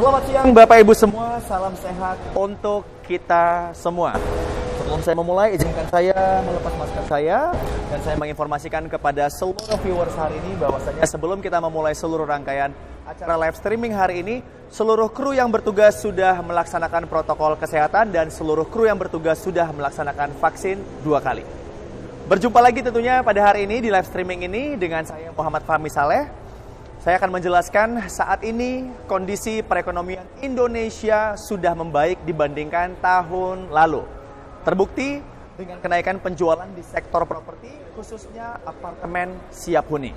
Selamat siang Bapak Ibu semua, salam sehat untuk kita semua. Sebelum saya memulai, izinkan saya melepas masker saya dan saya menginformasikan kepada seluruh viewers hari ini bahwasanya sebelum kita memulai seluruh rangkaian acara live streaming hari ini, seluruh kru yang bertugas sudah melaksanakan protokol kesehatan dan seluruh kru yang bertugas sudah melaksanakan vaksin 2 kali. Berjumpa lagi tentunya pada hari ini di live streaming ini dengan saya Muhammad Fahmi Saleh. Saya akan menjelaskan saat ini kondisi perekonomian Indonesia sudah membaik dibandingkan tahun lalu. Terbukti dengan kenaikan penjualan di sektor properti, khususnya apartemen siap huni.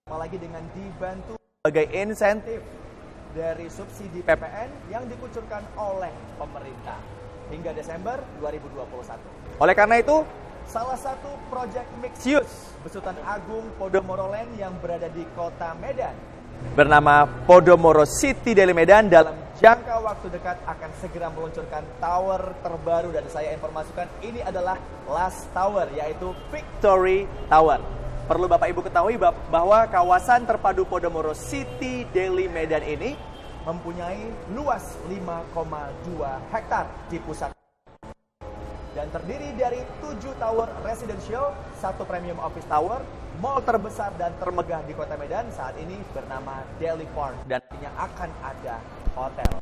Apalagi dengan dibantu sebagai insentif dari subsidi PPN yang dikucurkan oleh pemerintah hingga Desember 2021. Oleh karena itu, salah satu proyek mixed use besutan Agung Podomoro Land yang berada di kota Medan bernama Podomoro City Daily Medan dalam jangka waktu dekat akan segera meluncurkan tower terbaru dan saya informasikan ini adalah last tower yaitu Victory Tower. Perlu Bapak Ibu ketahui bahwa kawasan terpadu Podomoro City Daily Medan ini mempunyai luas 5,2 hektar di pusat dan terdiri dari 7 tower residential, 1 premium office tower, mall terbesar dan termegah di kota Medan saat ini bernama Daily Park dan nantinya akan ada hotel.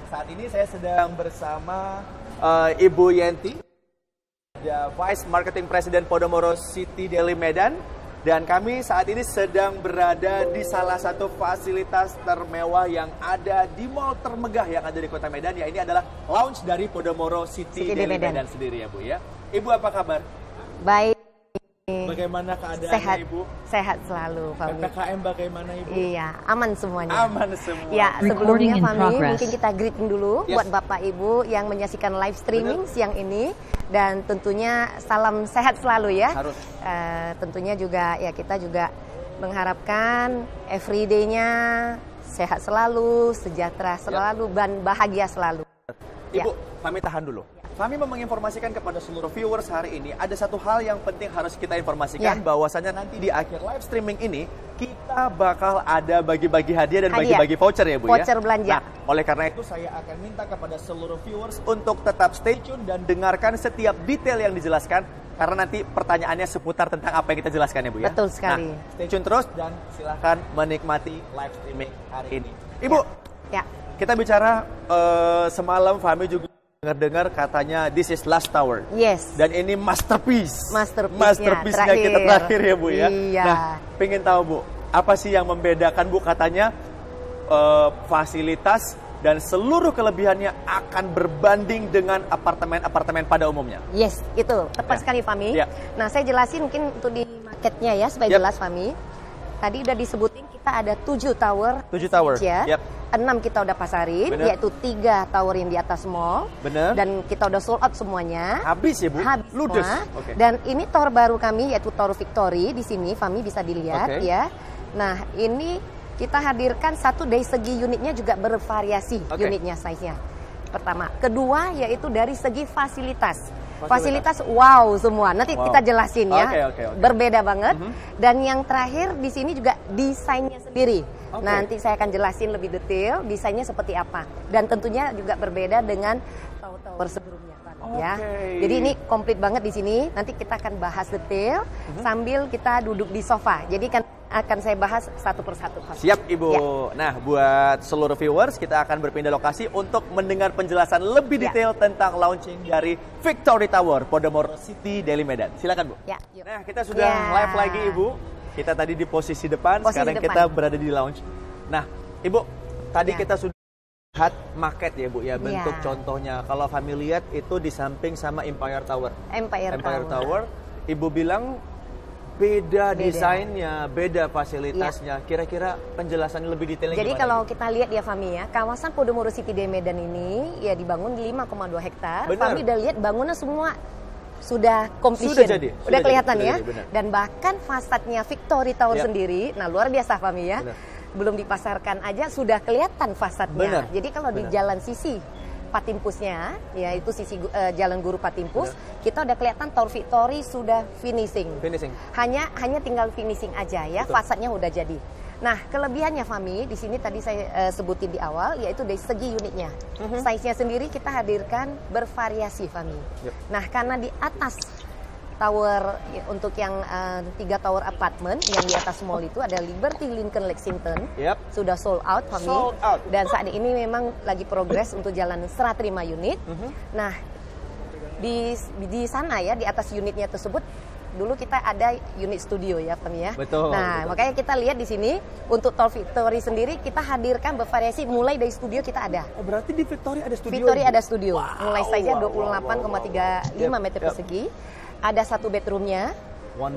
Saat ini saya sedang bersama Ibu Yenti, Vice Marketing President Podomoro City Daily Medan, dan kami saat ini sedang berada di salah satu fasilitas termewah yang ada di mall termegah yang ada di kota Medan. Ya, ini adalah lounge dari Podomoro City Daily Medan sendiri ya Bu ya. Ibu apa kabar? Baik. Bagaimana keadaannya Ibu? Sehat selalu, Fahmi. PPKM bagaimana Ibu? Iya, aman semuanya. Aman semua. Ya, sebelumnya Fahmi, mungkin kita greeting dulu buat Bapak Ibu yang menyaksikan live streaming siang ini. Dan tentunya salam sehat selalu ya. Harus. Tentunya juga ya kita juga mengharapkan everyday-nya sehat selalu, sejahtera selalu, dan bahagia selalu. Ibu, Fahmi tahan dulu. Fahmi mau menginformasikan kepada seluruh viewers hari ini ada satu hal yang penting harus kita informasikan bahwasanya nanti di akhir live streaming ini kita bakal ada bagi-bagi hadiah dan bagi-bagi voucher ya Bu voucher belanja. Nah, oleh karena itu saya akan minta kepada seluruh viewers untuk tetap stay tune dan dengarkan setiap detail yang dijelaskan karena nanti pertanyaannya seputar tentang apa yang kita jelaskan ya Bu ya. Betul sekali. Nah, stay tune terus dan silahkan menikmati live streaming hari ini. Ibu, kita bicara semalam Fahmi juga dengar katanya this is last tower. Yes. Dan ini masterpiece. Masterpiece-nya kita terakhir ya Bu ya. Iya. Nah, pengen tahu Bu, apa sih yang membedakan Bu katanya fasilitas dan seluruh kelebihannya akan berbanding dengan apartemen-apartemen pada umumnya. Yes, itu tepat sekali Fahmi. Nah, saya jelasin mungkin untuk di marketnya ya supaya jelas Fahmi. Tadi udah disebutin kita ada 7 tower. 7 tower. Ya. 6 kita udah pasarin, yaitu 3 tower yang di atas mall. Bener. Dan kita udah sold out semuanya. Habis ya Bu? Habis Ludes. semua. Okay. Dan ini tower baru kami yaitu Tower Victory di sini, Fahmi bisa dilihat ya. Nah, ini kita hadirkan satu dari segi unitnya juga bervariasi unitnya size-nya. Pertama, kedua yaitu dari segi fasilitas. Fasilitas wow semua. Nanti kita jelasin ya. Berbeda banget. Dan yang terakhir di sini juga desainnya sendiri. Nanti saya akan jelasin lebih detail desainnya seperti apa. Dan tentunya juga berbeda dengan tower-tower sebelumnya. Ya. Jadi ini komplit banget di sini. Nanti kita akan bahas detail sambil kita duduk di sofa. Jadi kan akan saya bahas satu persatu. Siap Ibu. Nah, buat seluruh viewers kita akan berpindah lokasi untuk mendengar penjelasan lebih detail tentang launching dari Victory Tower Podomoro City Daily Medan. Silakan Bu. Nah, kita sudah live lagi Ibu. Kita tadi di posisi depan, sekarang kita berada di lounge. Nah, Ibu, tadi kita sudah lihat market ya Bu ya, bentuk contohnya. Kalau Fahmi lihat itu di samping sama Empire Tower. Empire Tower. Ibu bilang beda desainnya, beda fasilitasnya. Kira-kira penjelasannya lebih detailnya Jadi gimana? kalau kita lihat ya Fahmi ya, kawasan Podomoro City Daily Medan ini ya dibangun di 5,2 hektar. Fahmi udah lihat bangunan semua sudah completion. Sudah kelihatan ya. Dan bahkan fasadnya Victory Tower sendiri, nah luar biasa Fahmi ya. Belum dipasarkan aja sudah kelihatan fasadnya. Jadi kalau di jalan sisi Patimpusnya, yaitu sisi Jalan Guru Patimpus, kita udah kelihatan Tower Victory sudah finishing. Hanya tinggal finishing aja ya, fasadnya udah jadi. Nah, kelebihannya Fahmi, di sini tadi saya sebutin di awal, yaitu dari segi unitnya. Size-nya sendiri kita hadirkan bervariasi Fahmi. Nah, karena di atas tower untuk yang 3 tower apartemen yang di atas mall itu ada Liberty, Lincoln, Lexington. Sudah sold out Fahmi. Sold out. Dan saat ini memang lagi progres untuk jalan serah terima unit. Nah, di sana ya, di atas unitnya tersebut dulu kita ada unit studio ya Fahmi ya. Betul. Nah, makanya kita lihat di sini untuk Tol Victory sendiri kita hadirkan bervariasi mulai dari studio kita ada. Oh, berarti di Victory ada studio. Victory ada studio. Mulai saja 28,35 meter persegi. Ada 1 bedroomnya.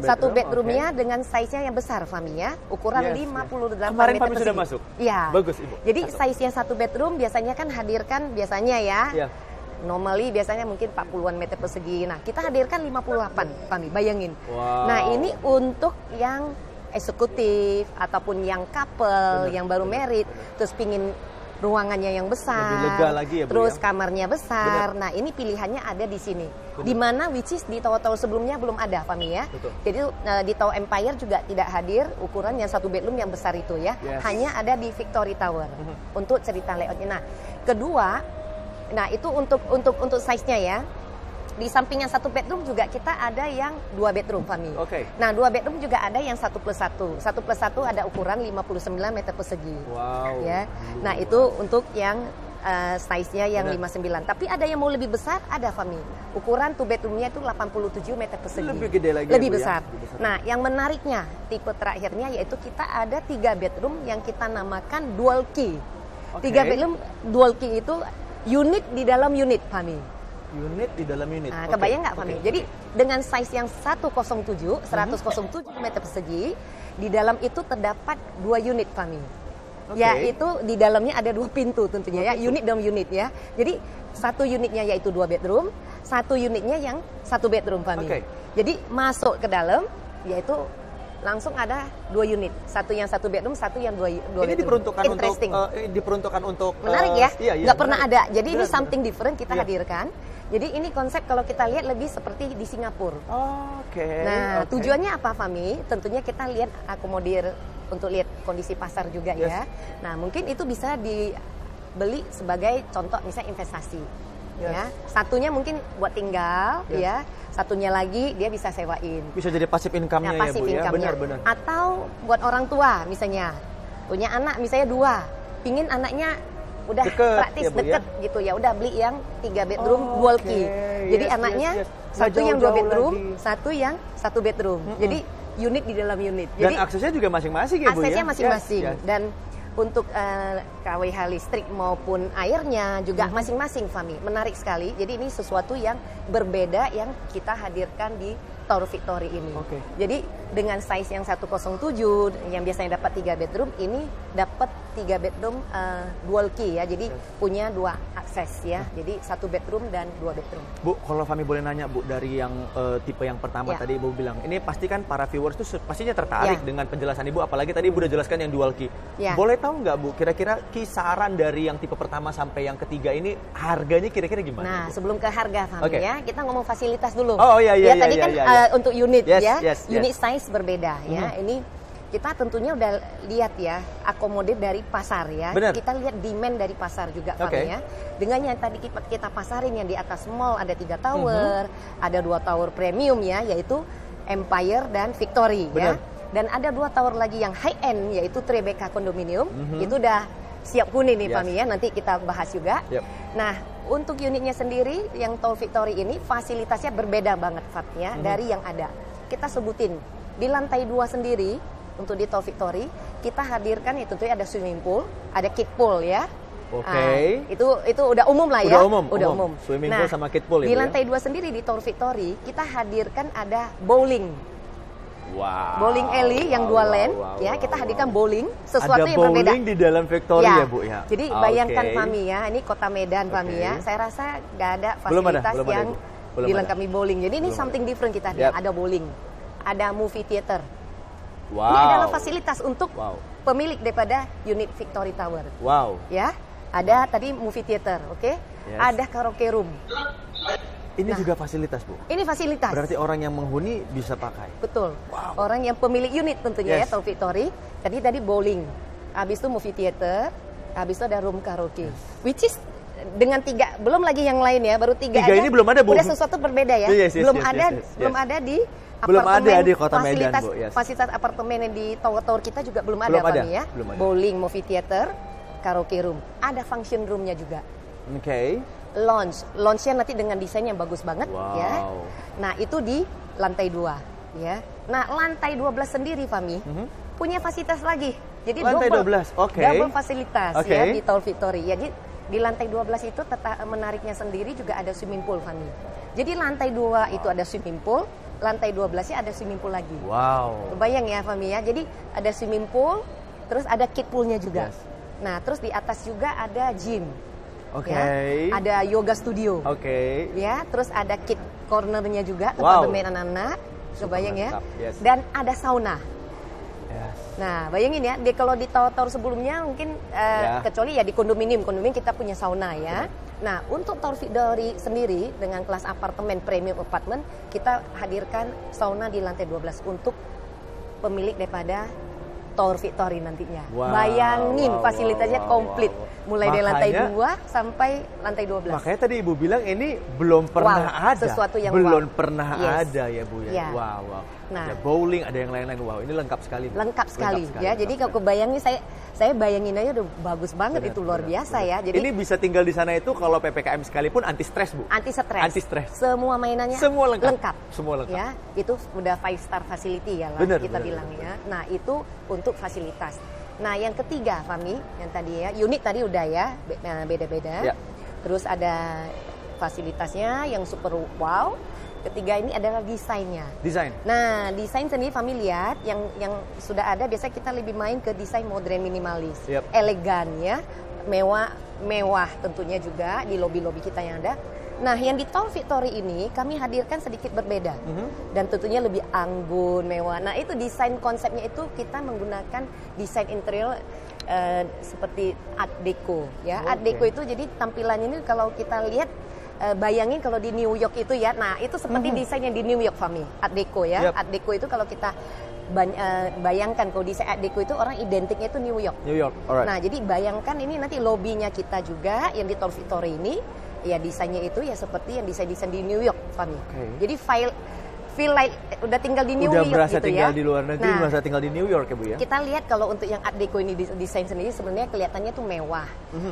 Satu bedroomnya dengan size-nya yang besar Fahmi ya, ukuran 58 Kemarin meter Fahmi persegi. sudah masuk. Iya. Bagus Ibu. Jadi size yang 1 bedroom biasanya kan hadirkan biasanya ya. Normally biasanya mungkin 40-an meter persegi. Nah, kita hadirkan 58 Fahmi, bayangin. Nah, ini untuk yang eksekutif ataupun yang couple, yang baru married, terus pingin ruangannya yang besar, lebih lega lagi ya, Bu, terus ya? kamarnya besar. Nah, ini pilihannya ada di sini. Di mana which is di tower-tower sebelumnya belum ada, Fahmi ya. Jadi di Tower Empire juga tidak hadir ukuran yang 1 bedroom yang besar itu ya. Hanya ada di Victory Tower untuk cerita layoutnya. Nah, kedua, nah itu untuk size-nya ya. Di samping yang 1 bedroom juga kita ada yang 2 bedroom Fahmi. Nah, 2 bedroom juga ada yang 1+1. 1+1 ada ukuran 59 meter persegi. Ya. Nah, itu untuk yang size-nya yang 59. Tapi ada yang mau lebih besar, ada Fahmi. Ukuran 2 bedroom-nya itu 87 meter persegi. Lebih gede lagi. Lebih besar. Nah, yang menariknya tipe terakhirnya yaitu kita ada 3 bedroom yang kita namakan dual key. 3 bedroom dual key itu unit di dalam unit Fahmi. Unit di dalam unit. Nah, kebayang nggak Fahmi? Jadi dengan size yang 107 meter persegi, di dalam itu terdapat 2 unit Fahmi. Yaitu di dalamnya ada 2 pintu tentunya ya, unit dalam unit ya. Jadi 1 unitnya yaitu 2 bedroom, 1 unitnya yang 1 bedroom Fahmi. Jadi masuk ke dalam yaitu langsung ada 2 unit, satu yang 1 bedroom, satu yang 2 bedroom. Ini diperuntukkan untuk menarik ya, nggak pernah ada. Jadi ini benar. Something different kita hadirkan. Jadi ini konsep kalau kita lihat lebih seperti di Singapura. Nah, tujuannya apa Fahmi? Tentunya kita lihat akomodir untuk lihat kondisi pasar juga ya. Nah, mungkin itu bisa dibeli sebagai contoh misalnya investasi. Ya, satunya mungkin buat tinggal ya. Satunya lagi dia bisa sewain. Bisa jadi passive income-nya ya Bu ya. Benar-benar. Atau buat orang tua misalnya. Punya anak misalnya 2. Pingin anaknya udah praktis deket gitu ya. Udah beli yang 3 bedroom dual key. Jadi anaknya satu yang 2 bedroom, satu yang 1 bedroom. Jadi unit di dalam unit. Dan jadi aksesnya juga masing-masing ya Bu ya. Aksesnya masing-masing. Dan untuk KWH listrik maupun airnya juga masing-masing Fahmi. Menarik sekali. Jadi ini sesuatu yang berbeda yang kita hadirkan di Tower Victory ini. Jadi dengan size yang 107 yang biasanya dapat 3 bedroom, ini dapat 3 bedroom dual key ya. Jadi punya 2 akses ya. Jadi 1 bedroom dan 2 bedroom. Bu, kalau Fahmi boleh nanya Bu, dari yang tipe yang pertama tadi Ibu bilang, ini pasti kan para viewers tuh pastinya tertarik dengan penjelasan Ibu, apalagi tadi Ibu udah jelaskan yang dual key. Boleh tahu nggak Bu, kira-kira kisaran dari yang tipe pertama sampai yang ketiga ini harganya kira-kira gimana? Nah, sebelum ke harga Fahmi ya, kita ngomong fasilitas dulu. Tadi kan untuk unit unit size berbeda ya. Ini kita tentunya udah lihat ya, akomodir dari pasar ya. Kita lihat demand dari pasar juga Fahmi ya. Dengan yang tadi kita pasarin yang di atas mall ada 3 tower, ada 2 tower premium ya, yaitu Empire dan Victory ya. Dan ada 2 tower lagi yang high end yaitu Tribeca Condominium. Itu udah siap huni nih Fahmi ya, nanti kita bahas juga. Nah, untuk unitnya sendiri yang Tower Victory ini fasilitasnya berbeda banget Fahmi ya dari yang ada. Kita sebutin di lantai 2 sendiri untuk di Tower Victory kita hadirkan itu tentunya ada swimming pool, ada kid pool ya. Itu udah umum lah ya. Udah umum. Swimming pool sama kid pool di lantai 2 sendiri di Tower Victory kita hadirkan ada bowling. Bowling alley yang 2 lane ya, kita hadirkan bowling, sesuatu yang berbeda. Ada bowling di dalam Victory ya Bu ya. Jadi bayangkan Fahmi ya, ini kota Medan Fahmi ya. Saya rasa nggak ada fasilitas yang dilengkapi bowling. Jadi ini something different kita nih. Ada bowling, ada movie theater. Ini adalah fasilitas untuk pemilik daripada unit Victory Tower. Ya, ada tadi movie theater, ada karaoke room. Ini juga fasilitas Bu? Ini fasilitas. Berarti orang yang menghuni bisa pakai? Betul. Orang yang pemilik unit tentunya ya, Tower Victory. Tadi bowling, habis itu movie theater, habis itu ada room karaoke. Which is dengan 3, belum lagi yang lain ya, baru 3 aja. Ini belum ada, Bu. Udah sesuatu berbeda ya. Belum ada di Kota Medan, Bu. Fasilitas apartemen yang di tower-tower kita juga belum ada, Fami ya. Bowling, movie theater, karaoke room. Ada function roomnya juga. Oke. Lounge-nya nanti dengan desain yang bagus banget ya. Nah, itu di lantai 2 ya. Nah, lantai 12 sendiri, Fami, punya fasilitas lagi. Jadi lantai 12. Double fasilitas ya di Tower Victory. Jadi di lantai 12 itu menariknya sendiri juga ada swimming pool, Fami. Jadi lantai 2 itu ada swimming pool, lantai 12-nya ada swimming pool lagi. Wow. Bayang ya, Fami ya. Jadi ada swimming pool, terus ada kid poolnya juga. Nah, terus di atas juga ada gym. Ya, ada yoga studio. Ya, terus ada kid cornernya juga tempat bermain anak-anak. Kebayang ya. Dan ada sauna. Nah, bayangin ya, kalau di tower-tower sebelumnya mungkin kecuali ya di kondominium kita punya sauna ya. Nah, untuk Tower Victory sendiri dengan kelas apartemen premium apartment, kita hadirkan sauna di lantai 12 untuk pemilik daripada Tower Victory nantinya. Bayangin fasilitasnya komplit. Mulai dari lantai 2 sampai lantai 12. Makanya tadi Ibu bilang ini belum pernah ada. Sesuatu yang belum pernah ada ya, Bu ya. Wow. Nah, ada bowling, ada yang lain-lain. Wow, ini lengkap sekali. Lengkap sekali ya. Jadi kalau kebayang nih saya bayangin aja udah bagus banget, itu luar biasa ya. Jadi ini bisa tinggal di sana itu kalau PPKM sekalipun anti stres, Bu. Anti stres. Semua mainannya semua lengkap. Semua lengkap. Ya, itu udah 5-star facility ya lah kita bilang ya. Nah, itu untuk fasilitas. Nah, yang ketiga, Fami, yang tadi ya, unit tadi udah ya, beda-beda. Terus ada fasilitasnya yang super wow. Ketiga ini adalah desainnya. Nah, desain sendiri Fami lihat yang sudah ada, biasanya kita lebih main ke desain modern minimalis, elegan ya, mewah tentunya juga di lobi-lobi kita yang ada. Nah, yang di Tower Victory ini kami hadirkan sedikit berbeda dan tentunya lebih anggun, mewah. Nah, itu desain konsepnya itu kita menggunakan desain interior seperti Art Deco ya. Art Deco itu jadi tampilannya ini kalau kita lihat bayangin kalau di New York itu ya. Nah, itu seperti desain yang di New York, Fami. Art Deco ya. Art Deco itu kalau kita bayangkan kalau desain Art Deco itu orang identiknya itu New York. Nah, jadi bayangkan ini nanti lobinya kita juga yang di Tower Victory ini ya desainnya itu ya seperti yang desain-desain di New York, Fami. Jadi feel like udah tinggal di New York berasa gitu tinggal ya. Di luar negeri, berasa tinggal di New York ya, Bu ya. Kita lihat kalau untuk yang Art Deco ini desain sendiri sebenarnya kelihatannya tuh mewah.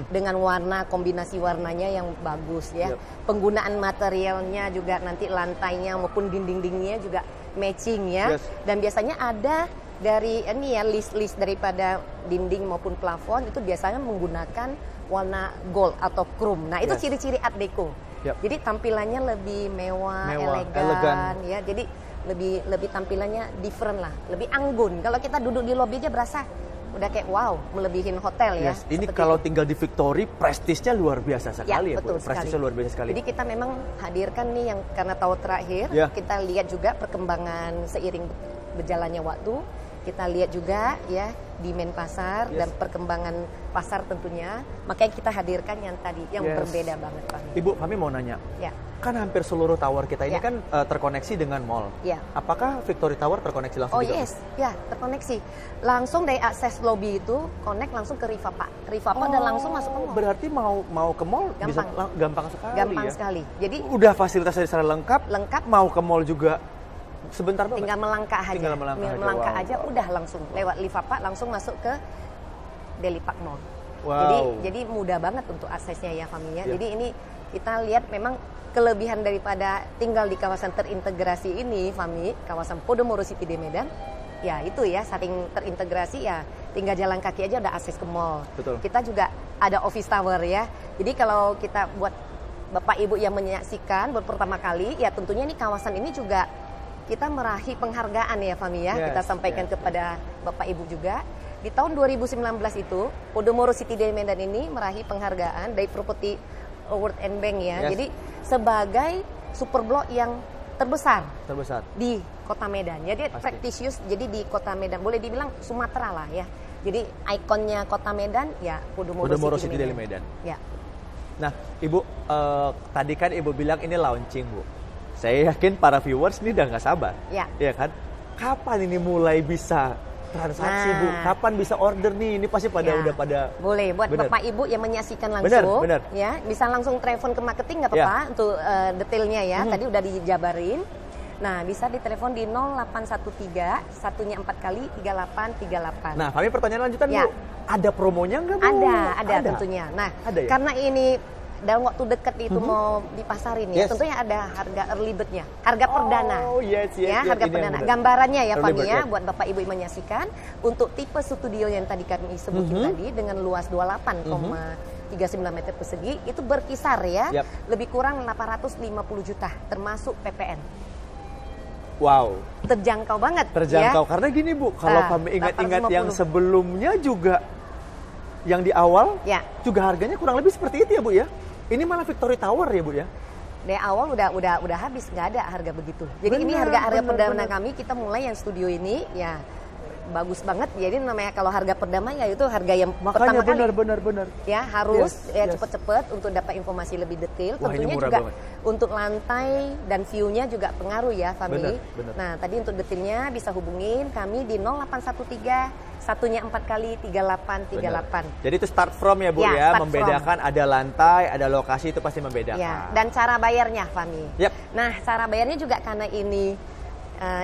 Dengan warna, kombinasi warnanya yang bagus ya. Penggunaan materialnya juga nanti lantainya maupun dinding-dindingnya juga matching ya. Dan biasanya ada dari ini ya list daripada dinding maupun plafon itu biasanya menggunakan warna gold atau chrome. Nah, itu ciri-ciri Art Deco. Jadi tampilannya lebih mewah, elegan ya. Jadi lebih tampilannya different lah, lebih anggun. Kalau kita duduk di lobby aja berasa udah kayak wow, melebihin hotel ya. Ini kalau tinggal di Victory, prestisnya luar biasa sekali ya, betul prestisnya luar biasa sekali. Jadi kita memang hadirkan nih yang karena tower terakhir, kita lihat juga perkembangan seiring berjalannya waktu. Kita lihat juga ya demand pasar dan perkembangan pasar tentunya. Makanya kita hadirkan yang tadi yang berbeda banget, Pak. Ibu, kami mau nanya. Kan hampir seluruh tower kita ini kan terkoneksi dengan mall. Apakah Victory Tower terkoneksi langsung? Terkoneksi. Langsung dari akses lobby itu connect langsung ke Rivapa dan langsung masuk ke mall. Berarti mau ke mall bisa gampang sekali. Gampang sekali. Jadi udah fasilitasnya secara lengkap. Mau ke mall juga sebentar banget. Tinggal melangkah aja udah langsung lewat Livapa langsung masuk ke Daily Park Mall. Jadi mudah banget untuk aksesnya ya, Fami ya. Jadi ini kita lihat memang kelebihan daripada tinggal di kawasan terintegrasi ini, Fami, kawasan Podomoro City di Medan. Ya itu ya, saking terintegrasi ya, tinggal jalan kaki aja udah akses ke mall. Kita juga ada office tower ya. Jadi kalau kita buat Bapak Ibu yang menyaksikan baru pertama kali, ya tentunya ini kawasan ini juga kita meraih penghargaan ya, Fami ya. Kita sampaikan kepada Bapak Ibu juga. Di tahun 2019 itu, Podomoro City di Medan ini meraih penghargaan dari Property Award and Bank ya. Jadi sebagai super blok yang terbesar di Kota Medan. Jadi prestisius, jadi di Kota Medan boleh dibilang Sumatera lah ya. Jadi ikonnya Kota Medan ya Podomoro City di Medan. Ya. Nah, Ibu tadi kan Ibu bilang ini launching, Bu. Saya yakin para viewers ini udah nggak sabar. Ya kan? Kapan ini mulai bisa transaksi Bu, kapan bisa order nih? Ini pasti pada udah pada. Boleh buat Bapak Ibu yang menyaksikan langsung, bener. ya bisa langsung telepon ke marketing nggak apa-apa untuk detailnya ya. Tadi udah dijabarin. Nah, bisa ditelepon di 0813 satunya 4 kali 3838. Nah, kami pertanyaan lanjutan Bu. Ada promonya nggak Bu? Ada tentunya. Nah, ya? karena ini dalam waktu dekat itu mau dipasarin ya, tentunya ada harga early bird-nya, harga perdana. Harga perdana. Gambarannya ya Fami ya, buat Bapak Ibu yang menyaksikan, untuk tipe studio yang tadi kami sebutin tadi dengan luas 28,39 meter persegi itu berkisar ya, lebih kurang 850 juta termasuk PPN. Wow. Terjangkau banget. Terjangkau ya? Karena gini Bu, kalau kami ingat-ingat yang sebelumnya juga yang di awal juga harganya kurang lebih seperti itu ya Bu ya. Ini malah Victory Tower ya Bu ya. Dari awal udah habis, nggak ada harga begitu. Jadi ini harga perdana kami, kita mulai yang studio ini ya bagus banget. Jadi namanya kalau harga perdana ya itu harga yang pertama kali. Benar. Ya harus cepet-cepet untuk dapat informasi lebih detail. Wah, tentunya juga untuk lantai dan view-nya juga pengaruh ya Fami. Benar. Nah tadi untuk detailnya bisa hubungin kami di 0813 satunya 4 kali 3838. Jadi itu start from ya Bu ya, membedakan ada lantai, ada lokasi, itu pasti membedakan. Ya, dan cara bayarnya Fami. Nah cara bayarnya juga karena ini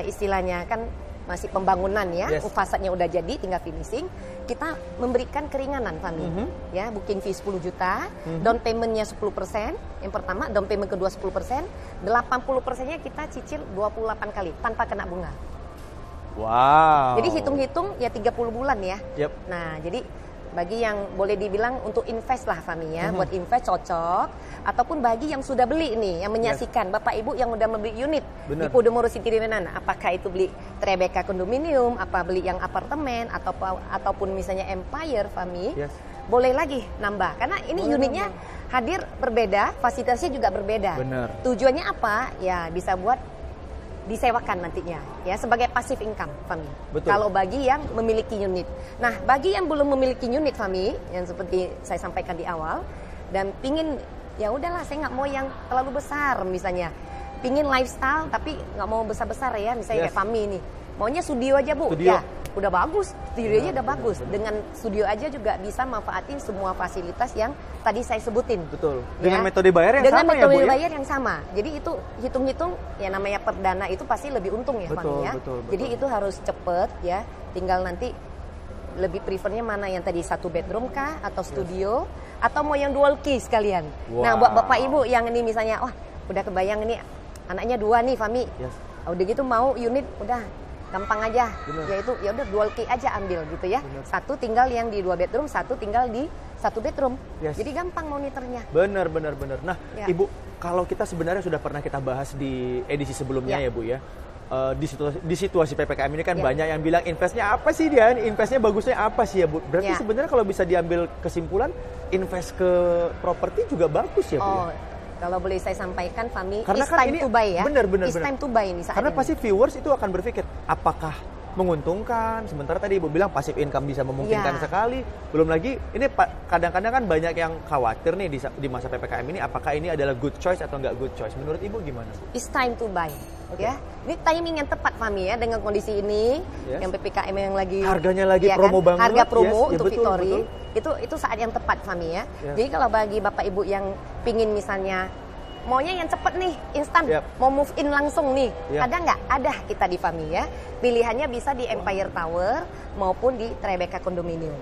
istilahnya kan masih pembangunan ya, fasadnya udah jadi, tinggal finishing. Kita memberikan keringanan Fami, ya booking fee 10 juta, down paymentnya 10%. Yang pertama, down payment kedua 10%, 80%-nya kita cicil 28 kali tanpa kena bunga. Wow. Jadi hitung-hitung ya 30 bulan ya. Nah, jadi bagi yang boleh dibilang untuk invest lah Fami ya, buat invest cocok, ataupun bagi yang sudah beli nih, yang menyaksikan Bapak Ibu yang udah membeli unit di Podomoro City Dimenan, apakah itu beli Tribeca kondominium, apa beli yang apartemen ataupun misalnya Empire Fami, boleh lagi nambah karena ini unitnya hadir berbeda, fasilitasnya juga berbeda. Tujuannya apa? Ya bisa buat disewakan nantinya ya sebagai passive income Fami. Kalau bagi yang memiliki unit. Nah, bagi yang belum memiliki unit Fami, yang seperti saya sampaikan di awal dan pingin ya udahlah saya nggak mau yang terlalu besar misalnya. Pingin lifestyle tapi nggak mau besar-besar ya, misalnya kayak Fami nih. Maunya studio aja Bu. Ya, udah bagus. Studionya udah bagus. Dengan studio aja juga bisa manfaatin semua fasilitas yang tadi saya sebutin. Dengan metode bayar yang dengan sama metode ya Bu ya? bayar yang sama. Jadi itu hitung-hitung ya namanya perdana itu pasti lebih untung ya Fami ya. Jadi itu harus cepet ya. Tinggal nanti lebih prefernya mana yang tadi 1 bedroom kah atau studio atau mau yang dual key sekalian. Nah, buat Bapak Ibu yang ini misalnya udah kebayang ini anaknya 2 nih Fami. Udah gitu mau unit udah gampang aja, yaitu ya udah dual key aja ambil gitu ya. Satu tinggal yang di 2 bedroom, satu tinggal di 1 bedroom. Jadi gampang monitornya. Benar. Nah, Ibu, kalau kita sebenarnya sudah pernah kita bahas di edisi sebelumnya ya Bu ya. Di situasi PPKM ini kan banyak yang bilang investnya apa sih dia? Investnya bagusnya apa sih ya Bu? Berarti sebenarnya kalau bisa diambil kesimpulan, invest ke properti juga bagus ya Bu ya? Kalau boleh saya sampaikan, Fami, karena it's kan time ini to buy ya. Benar. It's time to buy ini saat karena ini. pasti viewers itu akan berpikir, apakah menguntungkan? Sementara tadi Ibu bilang passive income bisa memungkinkan sekali. Belum lagi, ini kadang-kadang kan banyak yang khawatir nih di masa PPKM ini, apakah ini adalah good choice atau nggak good choice? Menurut Ibu gimana? It's time to buy. Ya, ini timing yang tepat Fami ya, dengan kondisi ini, yang PPKM yang lagi harganya lagi promo banget. Harga promo untuk Victory. Itu saat yang tepat Fami ya. Jadi kalau bagi Bapak Ibu yang pingin misalnya maunya yang cepet nih, instan, mau move in langsung nih, ada nggak? Ada kita di Fami ya. Pilihannya bisa di Empire Tower maupun di Tribeca kondominium.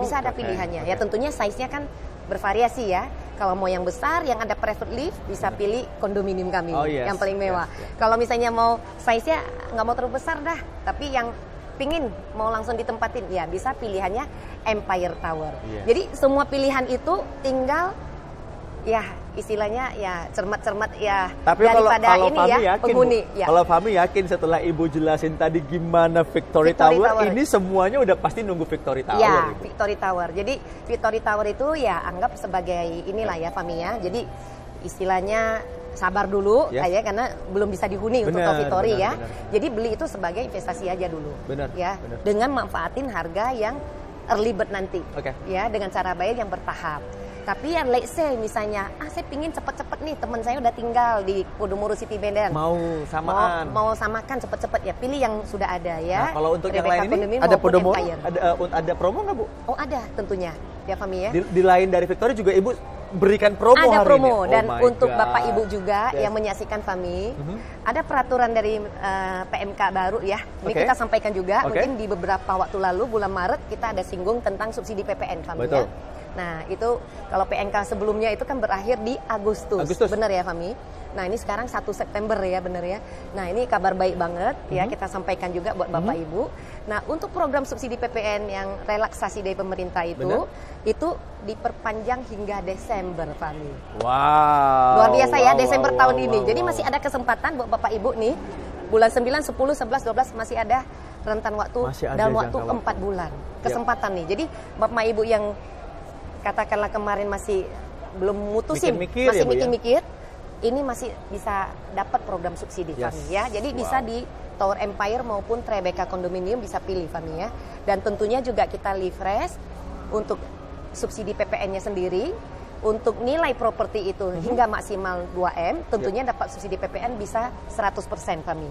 Bisa ada pilihannya. Ya tentunya size-nya kan bervariasi ya. Kalau mau yang besar, yang ada private lift, bisa pilih kondominium kami yang paling mewah. Kalau misalnya mau size-nya nggak mau terlalu besar dah, tapi yang pingin mau langsung ditempatin, ya bisa pilihannya Empire Tower. Jadi semua pilihan itu tinggal ya istilahnya ya cermat-cermat ya. Tapi daripada kalau ini Fami ya yakin, penghuni. Kalau Fami yakin setelah Ibu jelasin tadi gimana Victory Tower, ini semuanya udah pasti nunggu Victory Tower. Ya, Victory Tower. Jadi Victory Tower itu ya anggap sebagai inilah ya Fami ya. Jadi istilahnya sabar dulu kayak karena belum bisa dihuni untuk Victory ya. Jadi beli itu sebagai investasi aja dulu. Dengan manfaatin harga yang early bird nanti, ya dengan cara bayar yang bertahap. Tapi yang let's say misalnya, saya pingin cepet-cepet nih, teman saya udah tinggal di Podomoro City Medan. Mau samaan. Mau samakan cepet-cepet ya, pilih yang sudah ada ya. Nah, kalau untuk yang lain ini ada Podomoro, ada promo nggak Bu? Oh ada tentunya, ya Fami ya. Di lain dari Victory juga Ibu berikan promo ada hari promo ini. dan untuk Bapak Ibu juga yang menyaksikan Fami, ada peraturan dari PMK baru ya. Ini kita sampaikan juga, mungkin di beberapa waktu lalu bulan Maret kita ada singgung tentang subsidi PPN Fami ya. Nah itu kalau PNK sebelumnya itu kan berakhir di Agustus. Benar ya Fami? Nah ini sekarang 1 September ya, benar ya. Nah ini kabar baik banget ya, kita sampaikan juga buat Bapak Ibu. Nah untuk program subsidi PPN yang relaksasi dari pemerintah itu diperpanjang hingga Desember Fami. Wow. Luar biasa ya, Desember tahun ini. Jadi masih ada kesempatan buat Bapak Ibu nih, bulan 9, 10, 11, 12 masih ada rentan waktu dalam waktu 4 bulan. Kesempatan nih. Jadi Bapak Ibu yang katakanlah kemarin masih belum mutusin, masih mikir-mikir, ini masih bisa dapat program subsidi Fami ya. Jadi bisa di Tower Empire maupun Tribeca Condominium bisa pilih Fami ya. Dan tentunya juga kita refresh untuk subsidi PPN-nya sendiri. Untuk nilai properti itu hingga maksimal 2M, tentunya dapat subsidi PPN bisa 100% Fami.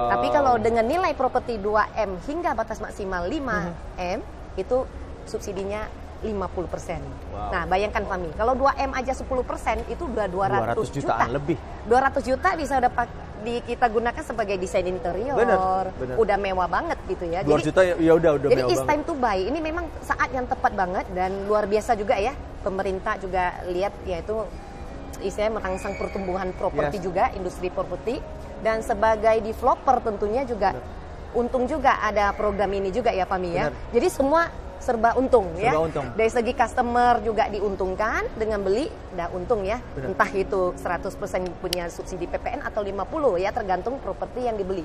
Tapi kalau dengan nilai properti 2M hingga batas maksimal 5M, itu subsidinya 50%. Nah, bayangkan Fami, kalau 2M aja 10% itu udah 200 jutaan lebih. 200 juta bisa dapat kita gunakan sebagai desain interior. Bener. Udah mewah banget gitu ya. 2 juta ya udah jadi mewah it's time to buy. Ini memang saat yang tepat banget dan luar biasa juga ya. Pemerintah juga lihat yaitu istilahnya merangsang pertumbuhan properti juga, industri properti, dan sebagai developer tentunya juga untung juga ada program ini juga ya Fami ya. Jadi semua serba untung ya. Dari segi customer juga diuntungkan dengan beli, udah untung ya. Entah itu 100% punya subsidi PPN atau 50 ya, tergantung properti yang dibeli.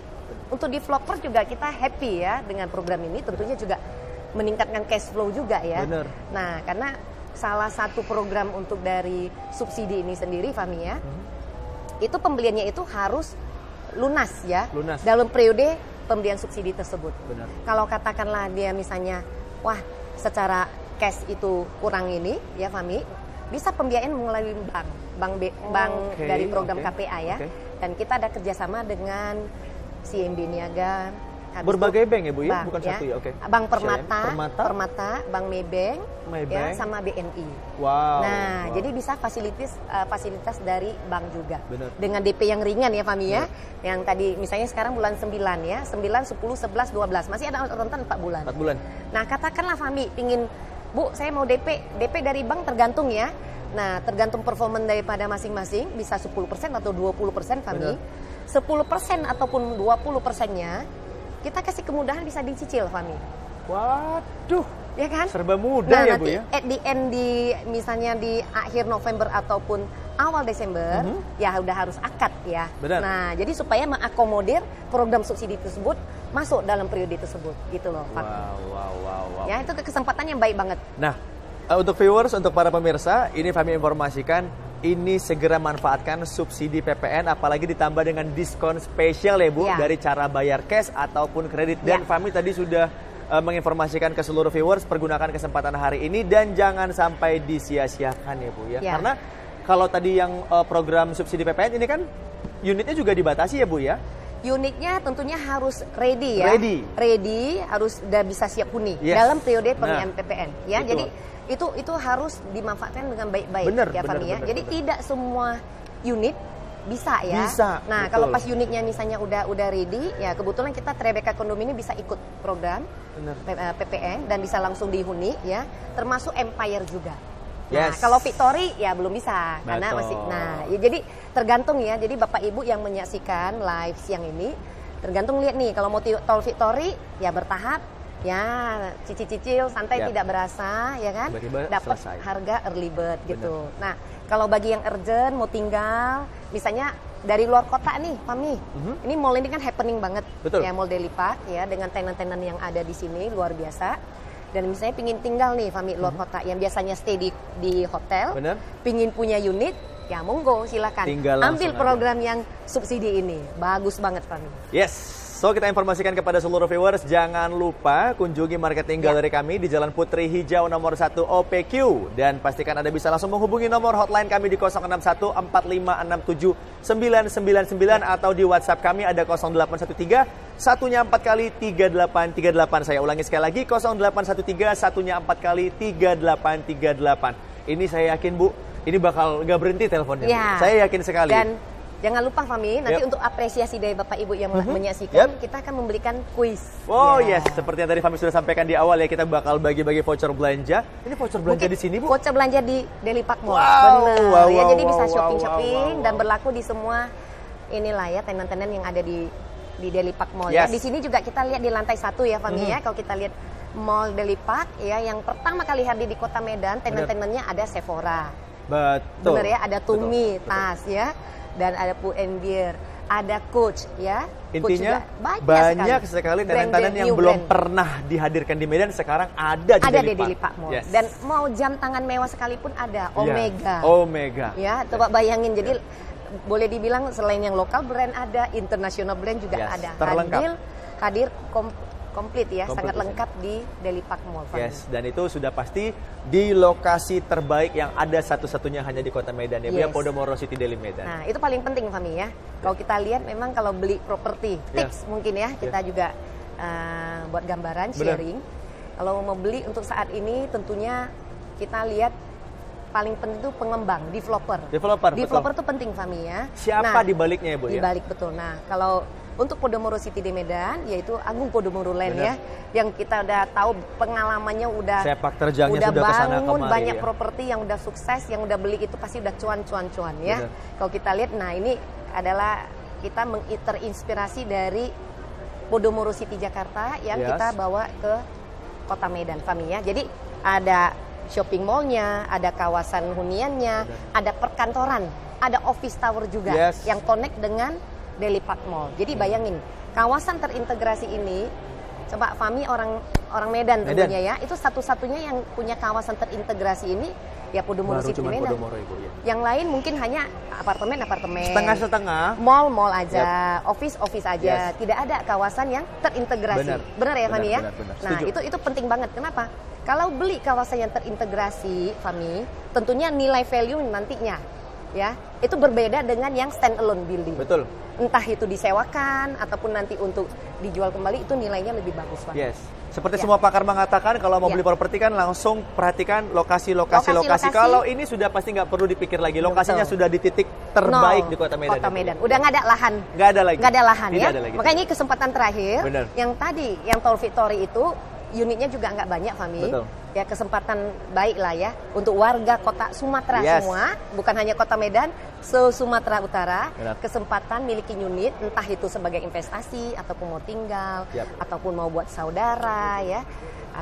Untuk developer juga kita happy ya dengan program ini, tentunya juga meningkatkan cash flow juga ya. Nah, karena salah satu program untuk dari subsidi ini sendiri Fami ya, itu pembeliannya itu harus lunas ya. Dalam periode pembelian subsidi tersebut. Kalau katakanlah dia misalnya wah, secara cash itu kurang ini ya Fami, bisa pembiayaan melalui bank dari program KPA ya. Dan kita ada kerjasama dengan CIMB Niaga. Berbagai bank ya Bu ya, bukan ya. satu ya. Bank Permata, Bank Maybank, ya, sama BNI. Nah, jadi bisa fasilitas dari bank juga. Dengan DP yang ringan ya Fami ya. Yang tadi misalnya sekarang bulan 9 ya, 9, 10, 11, 12. Masih ada rentan 4 bulan. Nah, katakanlah Fami pingin, Bu, saya mau DP dari bank tergantung ya. Nah, tergantung performa daripada masing-masing, bisa 10% atau 20% Fami. 10% ataupun 20%-nya kita kasih kemudahan bisa dicicil Fami. Waduh, ya kan? Serba mudah ya Bu ya. At the end misalnya di akhir November ataupun awal Desember, ya udah harus akad ya. Nah, jadi supaya mengakomodir program subsidi tersebut masuk dalam periode tersebut, gitu loh Pak. Wow. Ya itu kesempatan yang baik banget. Nah, untuk viewers, untuk para pemirsa, ini kami informasikan, ini segera manfaatkan subsidi PPN, apalagi ditambah dengan diskon spesial ya Bu, dari cara bayar cash ataupun kredit. Dan Fami tadi sudah menginformasikan ke seluruh viewers, pergunakan kesempatan hari ini dan jangan sampai disia-siakan ya Bu ya. Karena kalau tadi yang program subsidi PPN ini kan unitnya juga dibatasi ya Bu ya. Unitnya tentunya harus ready ya. Ready, harus udah bisa siap huni dalam periode pembelian PPN ya. Jadi itu harus dimanfaatkan dengan baik-baik ya Fami ya. Jadi tidak semua unit bisa ya. Nah, kalau pas unitnya misalnya udah ready, ya kebetulan kita Tribeca Condominium bisa ikut program PPN dan bisa langsung dihuni ya, termasuk Empire juga. Nah, kalau Victory ya belum bisa karena masih. Nah, ya jadi tergantung ya. Jadi Bapak Ibu yang menyaksikan live siang ini tergantung lihat nih, kalau mau tol Victory ya bertahap. Ya, cicil-cicil santai tidak berasa ya kan, dapat harga early bird gitu. Nah, kalau bagi yang urgent mau tinggal misalnya dari luar kota nih Fami, ini mall ini kan happening banget ya, Mall Daily Park ya, dengan tenan-tenan yang ada di sini luar biasa. Dan misalnya pingin tinggal nih Fami luar kota yang biasanya stay di hotel, pingin punya unit, ya monggo silakan ambil program yang subsidi ini, bagus banget Fami. So, kita informasikan kepada seluruh viewers, jangan lupa kunjungi marketing gallery kami di Jalan Putri Hijau nomor 1 OPQ. Dan pastikan Anda bisa langsung menghubungi nomor hotline kami di 061 4567 999 atau di WhatsApp kami ada 0813 satunya 4 kali 3838. Saya ulangi sekali lagi, 0813 satunya 4 kali 3838. Ini saya yakin Bu, ini bakal nggak berhenti teleponnya. Ya. Saya yakin sekali. Dan jangan lupa Fahmi, nanti untuk apresiasi dari Bapak Ibu yang menyaksikan, kita akan memberikan kuis. Oh yes, seperti yang tadi Fahmi sudah sampaikan di awal ya, kita bakal bagi-bagi voucher belanja. Ini voucher belanja di sini, Bu? Voucher belanja di Daily Park Mall. Wow, Benar. Jadi bisa shopping-shopping dan berlaku di semua inilah ya tenan-tenan yang ada di Daily Park Mall. Ya. Di sini juga kita lihat di lantai 1 ya Fahmi ya. Kalau kita lihat Mall Daily Park ya, yang pertama kali hadir di Kota Medan, tenan-tenannya ada Sephora. Betul. Benar ya, ada Tumi, tas ya. Dan ada Pull&Bear, ada Coach ya. Intinya banyak sekali tenan-tenan yang belum pernah dihadirkan di Medan sekarang ada di Daily Park Mall. Dan mau jam tangan mewah sekalipun ada Omega. Omega. Ya, coba bayangin, jadi boleh dibilang selain yang lokal brand ada, international brand juga ada. Hadir komplit ya, sangat lengkap di Daily Park Mall. Yes, dan itu sudah pasti di lokasi terbaik yang ada satu-satunya hanya di Kota Medan ya, Podomoro City Daily Medan. Nah, itu paling penting Fahmi ya. Kalau kita lihat memang kalau beli properti, tips mungkin ya, kita juga buat gambaran, sharing. Kalau mau beli untuk saat ini tentunya kita lihat paling penting itu pengembang, developer itu penting Fahmi ya. Siapa di baliknya ya Bu? Di balik betul. Nah, kalau untuk Podomoro City di Medan, yaitu Agung Podomoro Land ya, yang kita udah tahu pengalamannya udah sepak terjangnya sudah kesana bangun kemari, banyak properti yang udah sukses, yang udah beli itu pasti udah cuan ya. Kalau kita lihat, nah ini adalah kita terinspirasi dari Podomoro City Jakarta yang kita bawa ke Kota Medan, Fahmi ya. Jadi ada shopping mallnya, ada kawasan huniannya, ada perkantoran, ada office tower juga yang connect dengan Daily Park Mall. Jadi bayangin, kawasan terintegrasi ini, coba Fahmi orang Medan tentunya ya, itu satu-satunya yang punya kawasan terintegrasi ini ya Podomoro City Medan. Yang lain mungkin hanya apartemen, setengah-setengah, mall aja, office aja, tidak ada kawasan yang terintegrasi. Benar ya Fahmi ya? Nah itu penting banget. Kenapa? Kalau beli kawasan yang terintegrasi, Fahmi, tentunya nilai value nantinya ya itu berbeda dengan yang stand alone building. Betul. Entah itu disewakan ataupun nanti untuk dijual kembali, itu nilainya lebih bagus Pak. Yes. Seperti semua pakar mengatakan, kalau mau beli properti kan langsung perhatikan lokasi. Kalau ini sudah pasti nggak perlu dipikir lagi. Lokasinya sudah di titik terbaik di Kota Medan. Udah nggak ada lahan. Nggak ada lagi. Nggak ada lahan ya. Ada lagi. Makanya ini kesempatan terakhir. Yang tadi, yang Tower Victory itu unitnya juga nggak banyak Fahmi. Ya kesempatan baik lah ya untuk warga kota Sumatera semua, bukan hanya Kota Medan, se-Sumatera Utara. Kesempatan miliki unit, entah itu sebagai investasi ataupun mau tinggal, ataupun mau buat saudara ya,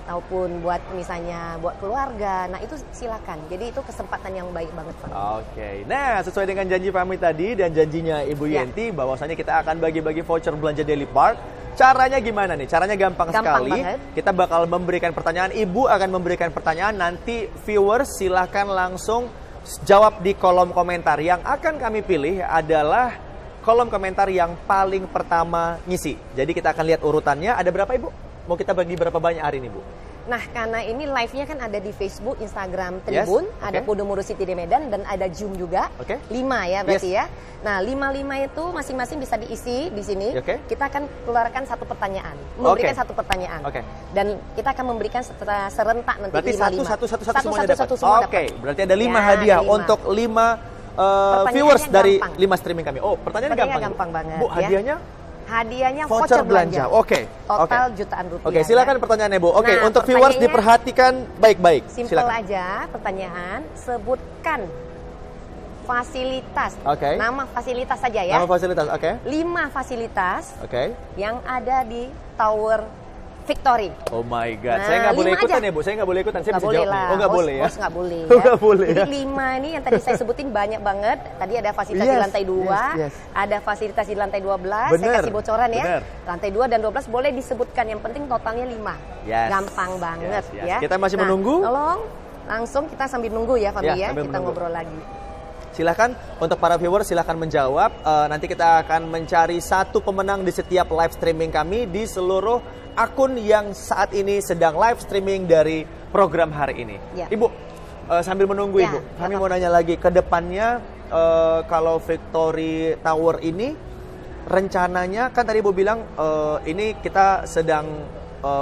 ataupun buat misalnya buat keluarga. Nah itu silakan. Jadi itu kesempatan yang baik banget Fahmi. Oke. Nah sesuai dengan janji Fahmi tadi dan janjinya Ibu Yenti, bahwasanya kita akan bagi-bagi voucher belanja Daily Park. Caranya gimana nih? Caranya gampang sekali. Banget. Kita bakal memberikan pertanyaan, Ibu akan memberikan pertanyaan, nanti viewers silahkan langsung jawab di kolom komentar. Yang akan kami pilih adalah kolom komentar yang paling pertama ngisi. Jadi kita akan lihat urutannya. Ada berapa Ibu? Mau kita bagi berapa banyak hari ini Bu? Nah, karena ini live-nya kan ada di Facebook, Instagram Tribun, ada Podomoro City di Medan, dan ada Zoom juga. 5 ya berarti ya. Nah, 5 itu masing-masing bisa diisi di sini. Kita akan keluarkan satu pertanyaan, memberikan satu pertanyaan. Dan kita akan memberikan secara serentak nanti. Berarti satu semua dapat. Berarti ada 5 hadiah untuk 5 viewers dari 5 streaming kami. Oh, pertanyaannya gampang banget. Bu, hadiahnya? Hadiahnya voucher belanja. Total jutaan rupiah. Silakan pertanyaannya Bu. Untuk viewers diperhatikan baik-baik. Simpel aja pertanyaan, sebutkan fasilitas. Nama fasilitas saja ya. Nama fasilitas, 5 fasilitas yang ada di Tower Victory. Oh my God, saya nggak boleh ikutan ya Bu, saya nggak boleh ikutan, saya bisa jawab. Oh nggak boleh ya? Nggak boleh ya. Nggak boleh ya. Jadi 5 ini yang tadi saya sebutin banyak banget. Tadi ada fasilitas di lantai 2, ada fasilitas di lantai 12. Saya kasih bocoran ya. Lantai 2 dan 12 boleh disebutkan, yang penting totalnya 5. Gampang banget ya. Kita masih menunggu. Tolong langsung kita sambil nunggu ya Fahmi ya, kita ngobrol lagi. Silahkan untuk para viewers silahkan menjawab. Nanti kita akan mencari satu pemenang di setiap live streaming kami di seluruh akun yang saat ini sedang live streaming dari program hari ini. Ya. Ibu, sambil menunggu Ibu, kami mau nanya lagi ke depannya kalau Victory Tower ini rencananya kan tadi Ibu bilang ini kita sedang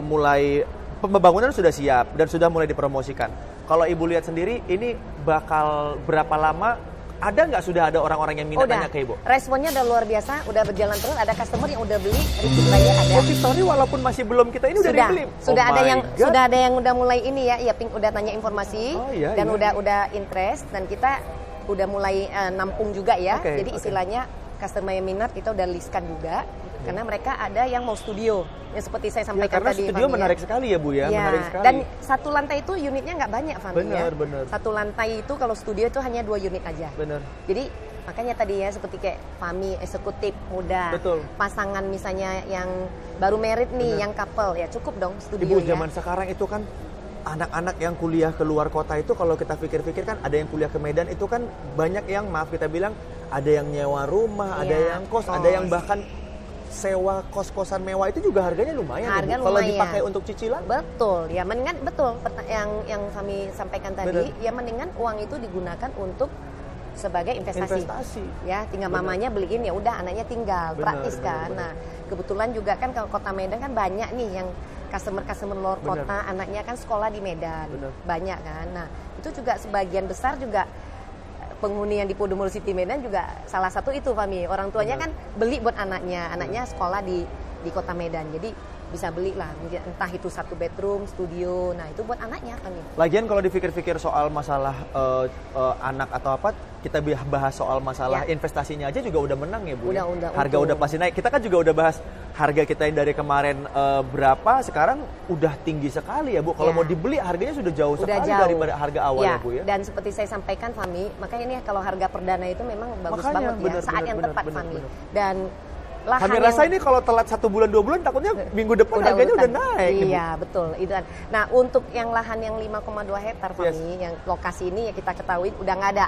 mulai pembangunan sudah siap dan sudah mulai dipromosikan. Kalau Ibu lihat sendiri ini bakal berapa lama? Ada nggak sudah ada orang-orang yang minat nanya ke Ibu? Responnya udah luar biasa, udah berjalan terus. Ada customer yang udah beli, repeat buyer ada. Victory walaupun masih belum kita ini udah dibeli. Sudah ada yang udah mulai ini ya, Pink udah tanya informasi dan udah interest dan kita udah mulai nampung juga ya. Jadi istilahnya customer yang minat kita udah listkan juga. Karena mereka ada yang mau studio, yang seperti saya sampaikan tadi. Karena studio menarik sekali ya Bu ya, menarik sekali. Dan satu lantai itu unitnya nggak banyak Fami ya. Benar. Satu lantai itu kalau studio itu hanya 2 unit aja. Benar. Jadi makanya tadi ya seperti kayak Fami eksekutif muda, pasangan misalnya yang baru married nih, yang couple ya cukup dong studionya. Ibu zaman sekarang itu kan anak-anak yang kuliah ke luar kota itu kalau kita pikir-pikir kan ada yang kuliah ke Medan itu kan banyak yang maaf kita bilang ada yang nyewa rumah, ada yang kos, ada yang bahkan sewa kos-kosan mewah itu juga harganya lumayan. Kalau dipakai untuk cicilan. Betul, ya mendingan yang kami sampaikan tadi, ya mendingan uang itu digunakan untuk sebagai investasi. Ya, tinggal mamanya beliin ya udah anaknya tinggal, praktis kan. Nah, kebetulan juga kan kalau Kota Medan kan banyak nih yang customer luar kota, anaknya kan sekolah di Medan. Banyak kan. Nah, itu juga sebagian besar juga penghuni yang di Podomoro City Medan juga salah satu itu Fami. Orang tuanya kan beli buat anaknya sekolah di Kota Medan. Jadi bisa beli lah, entah itu 1 bedroom, studio. Nah, itu buat anaknya Fami. Lagian kalau dipikir-pikir soal masalah anak atau apa, kita bahas soal masalah investasinya aja juga udah menang ya Bu. Harga udah pasti naik. Kita kan juga udah bahas harga kita yang dari kemarin berapa, sekarang udah tinggi sekali ya Bu. Kalau mau dibeli harganya sudah jauh sekali daripada harga awal ya Bu ya. Dan seperti saya sampaikan Fami, makanya ini kalau harga perdana itu memang bagus banget ya, saat yang tepat Fami. Dan kami rasa ini kalau telat 1 bulan 2 bulan takutnya minggu depan harganya udah naik. Iya betul itu. Nah untuk yang lahan yang 5,2 hektar Fami, yang lokasi ini ya kita ketahui udah nggak ada.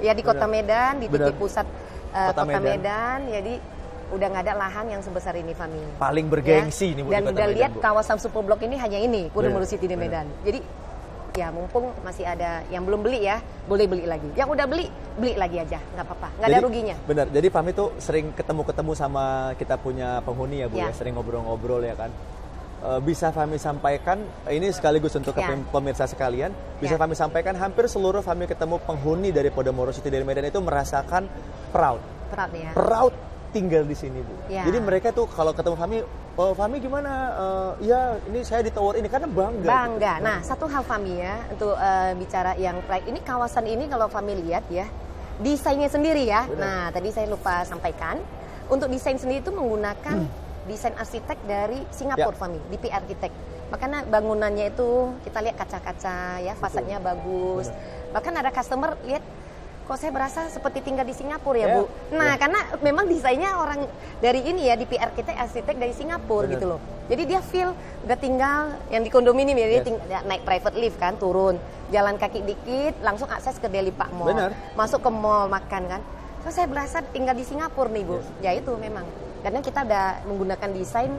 Ya di Kota Medan, di titik pusat Kota Medan, jadi udah nggak ada lahan yang sebesar ini Fami. Paling bergengsi ini Bu. Dan udah lihat kawasan Superblok ini hanya ini Podomoro City di Medan. Jadi ya mumpung masih ada yang belum beli ya, boleh beli lagi. Yang udah beli lagi aja, nggak apa-apa, nggak ada ruginya. Benar, jadi Fami tuh sering ketemu sama kita punya penghuni ya Bu ya, sering ngobrol-ngobrol ya kan. Bisa Fami sampaikan, ini sekaligus untuk pemirsa sekalian, bisa Fami sampaikan hampir seluruh Fami ketemu penghuni dari Podomoro City dari Medan itu merasakan proud ya. Proud tinggal di sini Bu. Jadi mereka tuh kalau ketemu Fami, Fami gimana? Ya ini saya di tower ini karena bangga. Gitu. Nah satu hal Fami ya untuk bicara yang ini kawasan ini kalau Fami lihat ya desainnya sendiri ya. Nah tadi saya lupa sampaikan untuk desain sendiri itu menggunakan desain arsitek dari Singapura Fami, DP Architect. Makanya bangunannya itu kita lihat kaca-kaca ya, fasadnya bagus. Bahkan ada customer lihat kok saya berasa seperti tinggal di Singapura ya Bu. Nah karena memang desainnya orang dari ini ya, di PR kita arsitek dari Singapura gitu loh. Jadi dia feel udah tinggal yang di kondominium ya, dia naik private lift kan, turun jalan kaki dikit langsung akses ke Deli Pak Mall, masuk ke mall makan kan. So saya berasa tinggal di Singapura nih Bu. Ya itu memang karena kita udah menggunakan desain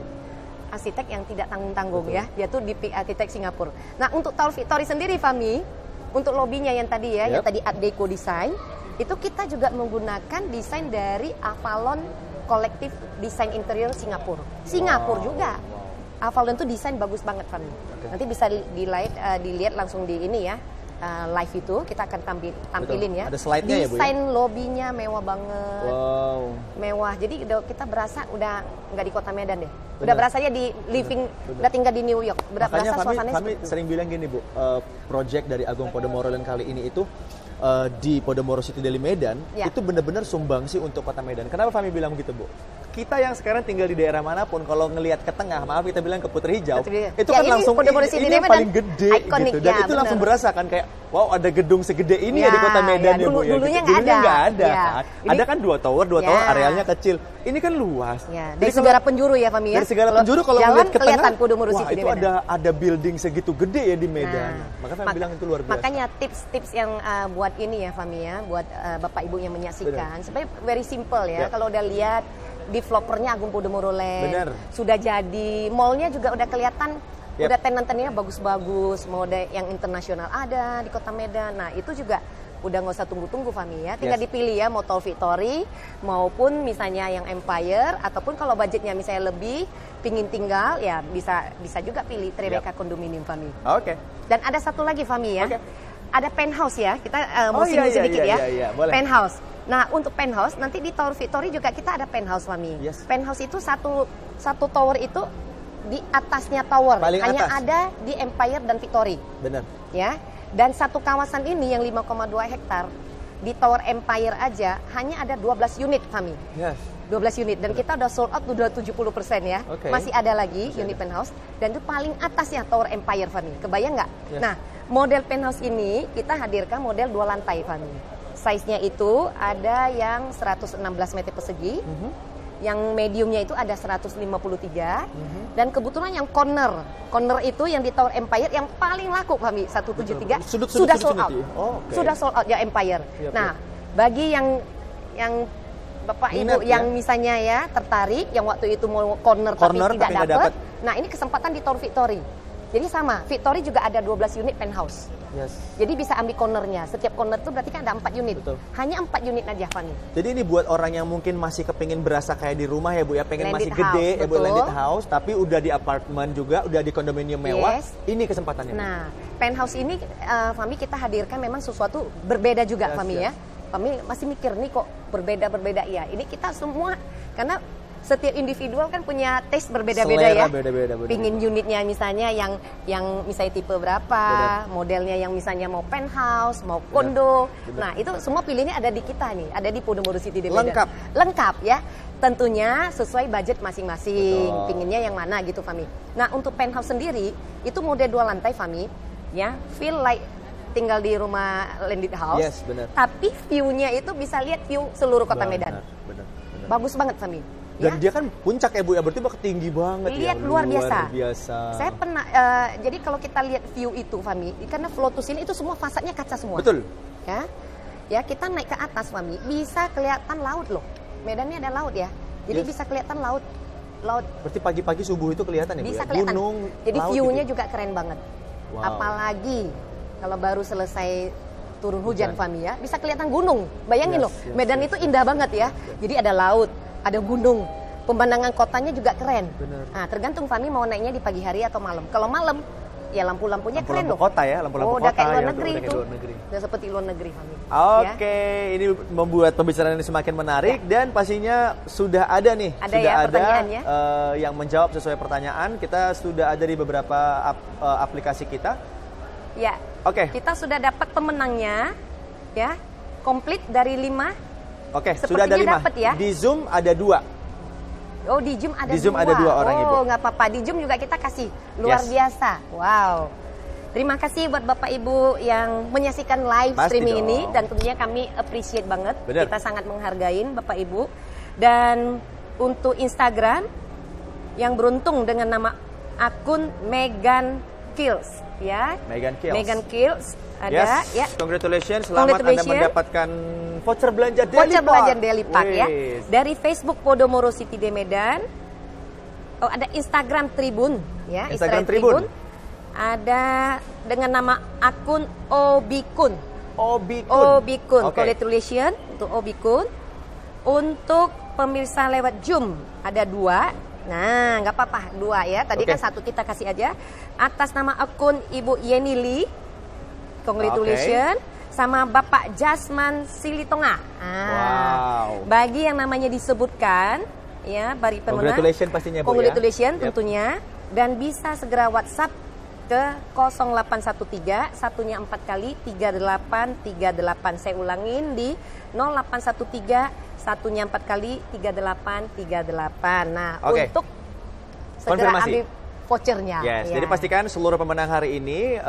arsitek yang tidak tanggung-tanggung ya, dia tuh di arsitek Singapura. Nah untuk Tower Victory sendiri Fami, untuk lobbynya yang tadi ya, yang tadi Art Deco Design, itu kita juga menggunakan desain dari Avalon Collective Design Interior Singapura. Singapura juga. Avalon itu desain bagus banget Fami. Nanti bisa dilihat langsung di ini ya, live itu kita akan tampilin ya. Ada slide-nya ya Bu. Desain lobbynya mewah banget. Mewah. Jadi kita berasa udah nggak di Kota Medan deh. Udah berasa ya di living, udah tinggal di New York. Makanya kami sering bilang gini Bu, project dari Agung Podomoro Land kali ini itu di Podomoro City Deli Medan itu benar-benar sumbangsi untuk Kota Medan. Kenapa kami bilang begitu Bu? kita yang sekarang tinggal di daerah manapun, kalau ngelihat ke tengah, maaf kita bilang ke Putri Hijau, itu ya, kan langsung ini yang paling gede ikonik, gitu. Dan ya, itu langsung berasa kan kayak, wow ada gedung segede ini ya di kota Medan ya, Bu. Dulunya nggak ada ya. kan. Ada kan 2 tower arealnya kecil. Ini kan luas. Ya. Dari segala penjuru ya Fami ya. Dari segala penjuru kalau ngeliat ke tengah, wah itu ada building segitu gede ya di Medan. Makanya Fami bilang itu luar biasa. Makanya tips-tips yang buat ini ya Fami ya, buat Bapak Ibu yang menyaksikan, sebenarnya very simple ya. Kalau udah lihat developernya Agung Podomoro Land, sudah jadi, mallnya juga udah kelihatan, udah tenan-tenannya bagus-bagus, mode yang internasional ada di Kota Medan. Nah itu juga udah nggak usah tunggu-tunggu Fami ya, tinggal dipilih ya, mau Tol Victory maupun misalnya yang Empire, ataupun kalau budgetnya misalnya lebih, pingin tinggal ya bisa juga pilih Tribeca Condominium Fami. Dan ada satu lagi Fami ya, ada penthouse ya, kita mau singgung sedikit ya, penthouse. Nah untuk penthouse nanti di Tower Victory juga kita ada penthouse Fami. Penthouse itu satu tower itu di atasnya tower, paling hanya atas. ada di Empire dan Victory. Benar. Ya. Dan satu kawasan ini yang 5,2 hektar di Tower Empire aja hanya ada 12 unit Fami. 12 unit dan kita udah sold out udah 70% ya. Masih ada lagi unit penthouse dan itu paling atas ya Tower Empire Fami. Kebayang nggak? Nah, model penthouse ini kita hadirkan model 2 lantai Fami. Size-nya itu ada yang 116 meter persegi. Yang mediumnya itu ada 153 dan kebetulan yang corner itu yang di Tower Empire yang paling laku Fami 173 sudah sold out. Sudah sold out ya Empire. Nah, bagi yang Bapak Ibu yang misalnya ya tertarik yang waktu itu mau corner tapi tidak dapat. Nah, ini kesempatan di Tower Victory. Jadi sama, Victory juga ada 12 unit penthouse. Jadi bisa ambil cornernya. Setiap corner itu berarti kan ada 4 unit. Hanya 4 unit aja Fani. Jadi ini buat orang yang mungkin masih kepingin berasa kayak di rumah ya Bu ya, pengen landed masih gede ya Bu, landed house, tapi udah di apartemen juga, udah di kondominium mewah. Ini kesempatannya. Nah, penthouse ini Fami kita hadirkan memang sesuatu berbeda juga Fami ya. Fami masih mikir nih kok berbeda ya. Ini kita semua karena setiap individual kan punya taste berbeda-beda ya. Pingin unitnya misalnya yang misalnya tipe berapa, modelnya yang misalnya mau penthouse, mau kondo. Nah, itu semua pilihnya ada di kita nih, ada di Podomoro City di Medan. Lengkap ya. Tentunya sesuai budget masing-masing. Pinginnya yang mana gitu Fami. Nah, untuk penthouse sendiri itu model 2 lantai Fami, ya. Feel like tinggal di rumah landed house. Tapi view-nya itu bisa lihat view seluruh Kota Medan. Bagus banget Fami. Dan dia kan puncak ya Bu ya, berarti bakal tinggi banget ya. Lihat luar biasa. Saya pernah, jadi kalau kita lihat view itu Fami, karena flow to ceiling itu semua fasadnya kaca semua. Ya kita naik ke atas Fami, bisa kelihatan laut loh. Medannya ada laut ya, jadi bisa kelihatan laut. Berarti pagi-pagi subuh itu kelihatan ya Bu? Bisa kelihatan. Gunung, jadi view-nya juga keren banget. Apalagi kalau baru selesai turun hujan Fami ya, bisa kelihatan gunung. Bayangin loh, Medan itu indah banget ya. Jadi ada laut, ada gunung, pemandangan kotanya juga keren. Nah, tergantung Fami mau naiknya di pagi hari atau malam. Kalau malam, ya lampu-lampunya keren loh. Kota ya, lampu-lampu kota. Udah kayak luar negeri itu. Udah seperti luar negeri Fami. Ini membuat pembicaraan ini semakin menarik dan pastinya sudah ada nih. Pertanyaannya. Yang menjawab sesuai pertanyaan. Kita sudah ada di beberapa aplikasi kita. Ya. Kita sudah dapat pemenangnya, ya, komplit dari 5. Sudah ada 5. Ya. Di Zoom ada 2. Oh, di Zoom ada 2. Di Zoom ada 2 orang Ibu. Oh, nggak apa-apa. Di Zoom juga kita kasih. Luar biasa. Wow. Terima kasih buat Bapak Ibu yang menyaksikan live streaming ini dan tentunya kami appreciate banget. Kita sangat menghargain Bapak Ibu. Dan untuk Instagram yang beruntung dengan nama akun Megan Kills, ya. Megan Kills ada ya. Congratulations, selamat Anda mendapatkan voucher belanja Daily Park ya. Dari Facebook Podomoro City de Medan. Ada Instagram Tribun ya, Instagram Tribun. Ada dengan nama akun Obikun. Congratulations untuk Obikun. Untuk pemirsa lewat Zoom ada 2. Nah, nggak apa-apa, 2 ya. Tadi kan 1 kita kasih aja. Atas nama akun Ibu Yeni Lee, congratulations. Sama Bapak Jasman Silitonga. Bagi yang namanya disebutkan, ya, bari pemenang. Congratulations pastinya Bu. Congratulations tentunya. Dan bisa segera WhatsApp ke 0813 satunya 4 kali 3838. Saya ulangin di 0813 satunya 4 kali 3838. Nah, Oke. untuk segera Konfirmasi. ambil vouchernya. Yes, Ya. jadi pastikan seluruh pemenang hari ini,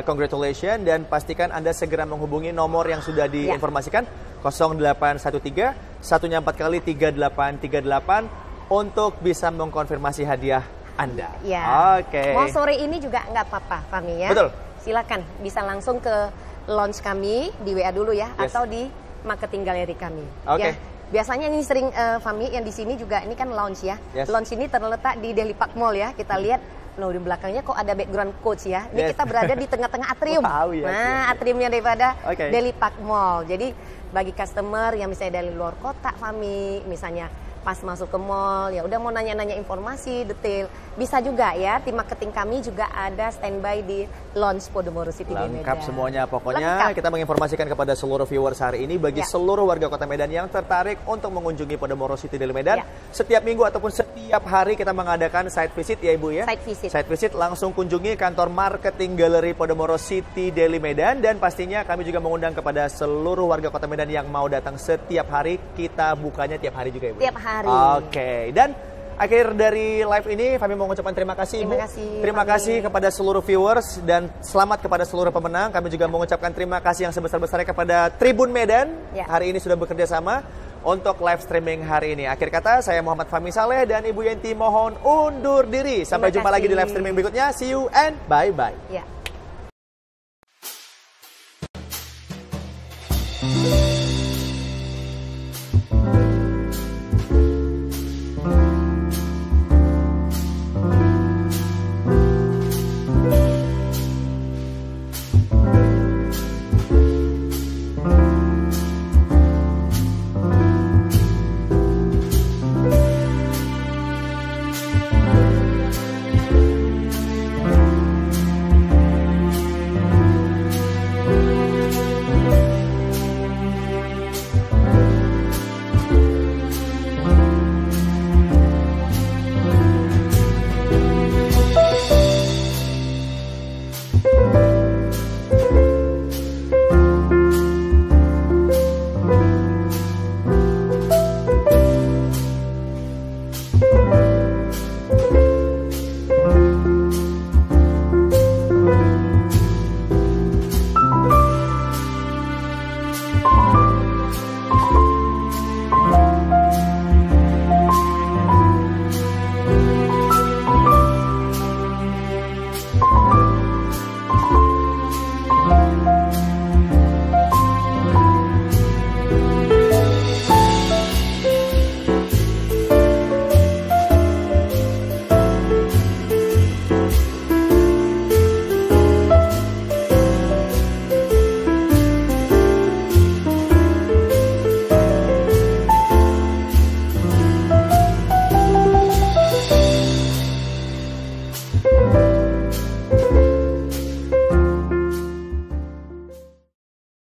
congratulations, dan pastikan Anda segera menghubungi nomor yang sudah diinformasikan, 0813, satunya 4 kali 3838, untuk bisa mengkonfirmasi hadiah Anda. Ya. Oke. Mau sore ini juga nggak apa-apa, Fahmi ya. Betul. Silakan, bisa langsung ke launch kami di WA dulu ya, Yes. atau di marketing galeri kami. Oke. Ya. Biasanya ini sering Fahmi yang di sini juga ini kan launch ya. Yes. Launch ini terletak di Deli Park Mall ya. Kita lihat loh di belakangnya kok ada background coach ya. Ini Yes. kita berada di tengah-tengah atrium. Tahu ya. Nah, atriumnya daripada Oke. Deli Park Mall. Jadi bagi customer yang misalnya dari luar kota Fahmi, misalnya pas masuk ke mall, ya udah mau nanya-nanya informasi detail, bisa juga ya. Tim marketing kami juga ada standby di launch Podomoro City di Medan. Lengkap semuanya, pokoknya Lengkap. kita menginformasikan kepada seluruh viewers hari ini, bagi Ya. seluruh warga kota Medan yang tertarik untuk mengunjungi Podomoro City di Medan, Ya. setiap minggu ataupun setiap hari kita mengadakan site visit ya Ibu ya. Site visit. Site visit, langsung kunjungi kantor marketing galeri Podomoro City Deli Medan, dan pastinya kami juga mengundang kepada seluruh warga kota Medan yang mau datang setiap hari. Kita bukanya tiap hari juga Ibu. Tiap hari. Oke, dan akhir dari live ini kami mau mengucapkan terima kasih Ibu. Terima kasih, Terima Fahmi. kasih kepada seluruh viewers, dan selamat kepada seluruh pemenang. Kami juga mengucapkan terima kasih yang sebesar-besarnya kepada Tribun Medan. Ya. Hari ini sudah bekerja sama untuk live streaming hari ini. Akhir kata, saya Muhammad Fahmi Saleh dan Ibu Yenti mohon undur diri. Sampai Terima jumpa lagi di kasih. live streaming berikutnya. See you and bye-bye. Ya.